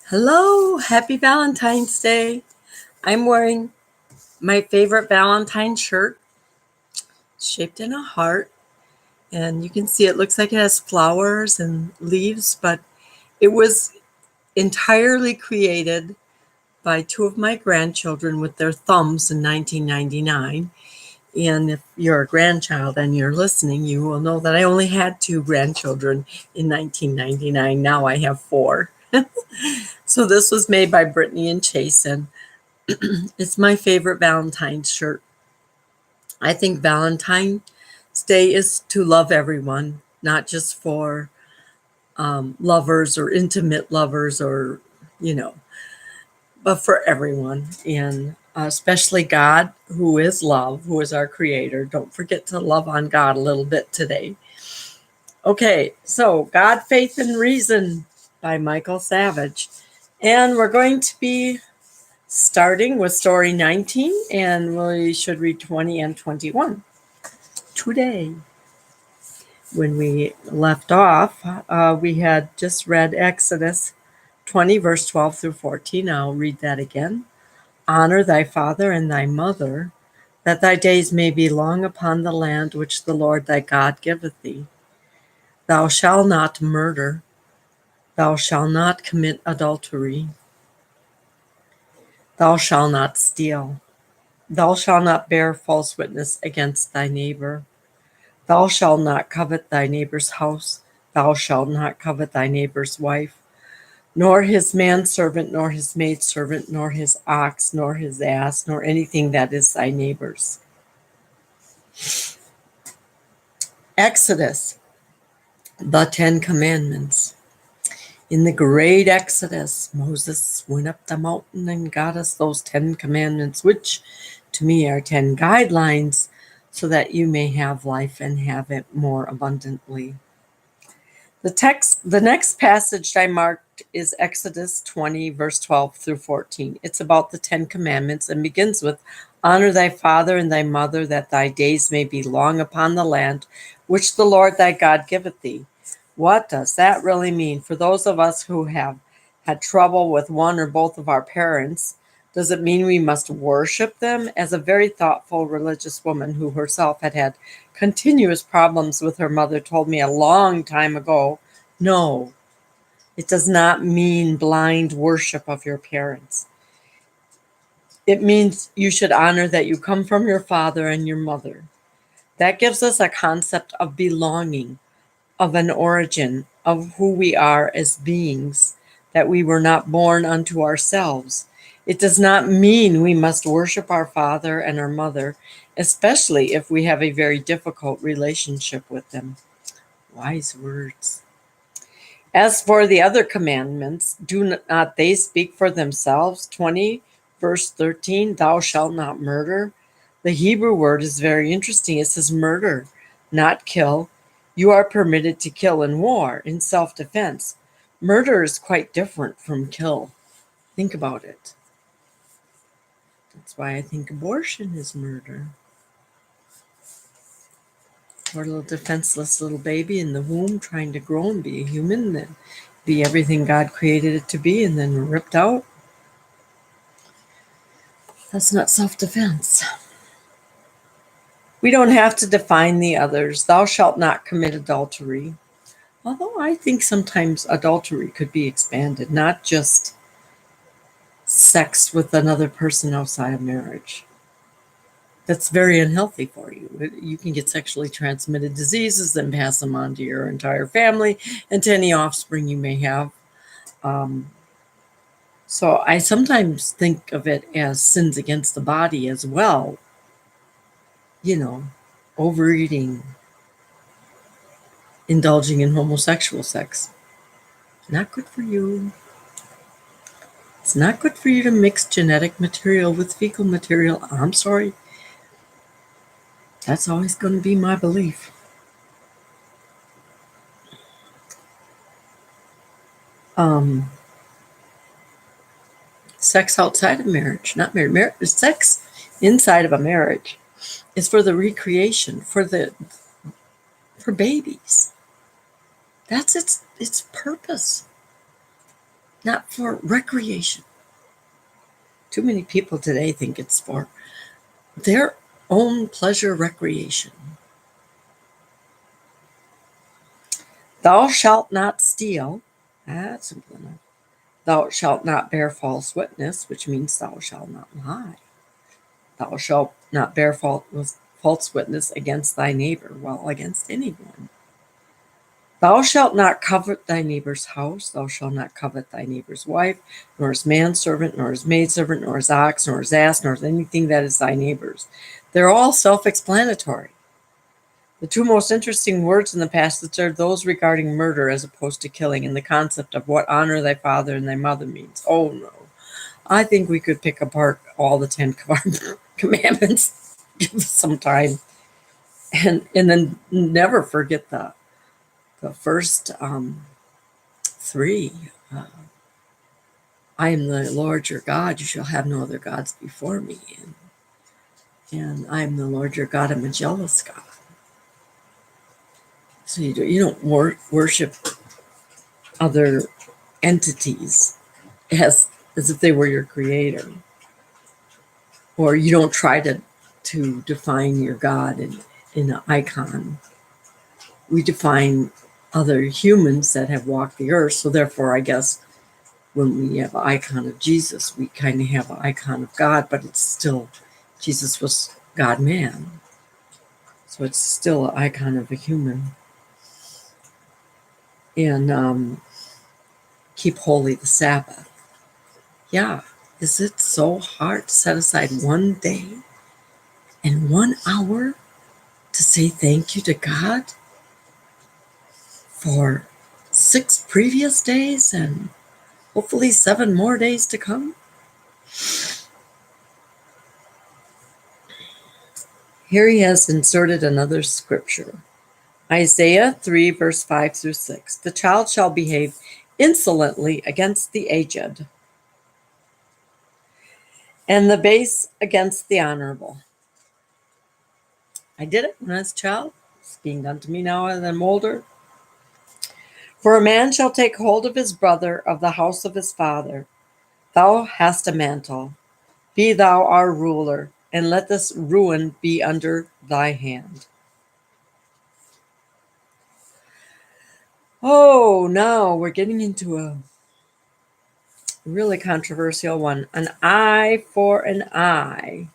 Hello, happy Valentine's Day. I'm wearing my favorite Valentine shirt, shaped in a heart, and you can see it looks like it has flowers and leaves, but it was entirely created by two of my grandchildren with their thumbs in 1999. And if you're a grandchild and you're listening, you will know that I only had two grandchildren in 1999. Now I have four. So this was made by Brittany and Chase, and it's my favorite Valentine's shirt. I think Valentine's Day is to love everyone, not just for lovers or intimate lovers you know, but for everyone. And especially God, who is love, who is our creator. Don't forget to love on God a little bit today. Okay, so God, Faith, and Reason by Michael Savage. And we're going to be starting with story 19, and we should read 20 and 21 today. When we left off, we had just read Exodus 20, verse 12 through 14. I'll read that again. Honor thy father and thy mother, that thy days may be long upon the land which the Lord thy God giveth thee. Thou shalt not murder. Thou shalt not commit adultery. Thou shalt not steal. Thou shalt not bear false witness against thy neighbor. Thou shalt not covet thy neighbor's house. Thou shalt not covet thy neighbor's wife, nor his manservant, nor his maidservant, nor his ox, nor his ass, nor anything that is thy neighbor's. Exodus, the Ten Commandments. In the great Exodus, Moses went up the mountain and got us those 10 commandments, which to me are 10 guidelines, so that you may have life and have it more abundantly. The next passage I marked is Exodus 20, verse 12 through 14. It's about the 10 commandments and begins with, honor thy father and thy mother, that thy days may be long upon the land, which the Lord thy God giveth thee. What does that really mean? For those of us who have had trouble with one or both of our parents, does it mean we must worship them? As a very thoughtful religious woman who herself had continuous problems with her mother told me a long time ago, no, it does not mean blind worship of your parents. It means you should honor that you come from your father and your mother. That gives us a concept of belonging, of an origin, of who we are as beings, that we were not born unto ourselves. It does not mean we must worship our father and our mother, especially if we have a very difficult relationship with them. Wise words. As for the other commandments, do not they speak for themselves? 20, verse 13, thou shalt not murder. The Hebrew word is very interesting. It says murder, not kill. You are permitted to kill in war, in self-defense. Murder is quite different from kill. Think about it. That's why I think abortion is murder. Or a little defenseless little baby in the womb trying to grow and be a human, then be everything God created it to be, and then ripped out. That's not self-defense. We don't have to define the others. Thou shalt not commit adultery. Although I think sometimes adultery could be expanded, not just sex with another person outside of marriage. That's very unhealthy for you. You can get sexually transmitted diseases and pass them on to your entire family and to any offspring you may have. So I sometimes think of it as sins against the body as well. You know, overeating, indulging in homosexual sex. Not good for you. It's not good for you to mix genetic material with fecal material. I'm sorry. That's always going to be my belief. Sex outside of marriage, not marriage. Sex inside of a marriage is for the recreation, for babies. That's its purpose. not for recreation. Too many people today think it's for their own pleasure recreation. Thou shalt not steal. That's simple enough. Thou shalt not bear false witness, which means thou shalt not lie. Thou shalt not bear false witness against thy neighbor, well, against anyone. Thou shalt not covet thy neighbor's house. Thou shalt not covet thy neighbor's wife, nor his manservant, nor his maidservant, nor his ox, nor his ass, nor anything that is thy neighbor's. They're all self-explanatory. The two most interesting words in the passage are those regarding murder as opposed to killing, and the concept of what honor thy father and thy mother means. Oh no. I think we could pick apart all the 10 commandments, give us some time, and then never forget the first 3. I am the Lord your God, you shall have no other gods before me. And I am the Lord your God, I'm a jealous God. So you don't worship other entities as if they were your creator. Or you don't try to define your God in an icon. We define other humans that have walked the earth, so therefore I guess when we have an icon of Jesus, we kind of have an icon of God, but it's still, Jesus was God-man. So it's still an icon of a human. And keep holy the Sabbath. Yeah, is it so hard to set aside one day and 1 hour to say thank you to God for 6 previous days and hopefully 7 more days to come? Here he has inserted another scripture. Isaiah 3, verse 5 through 6. The child shall behave insolently against the aged, and the base against the honorable. I did it when I was a child. It's being done to me now as I'm older. For a man shall take hold of his brother of the house of his father. Thou hast a mantle. Be thou our ruler, and let this ruin be under thy hand. Oh, now we're getting into a really controversial one. An eye for an eye.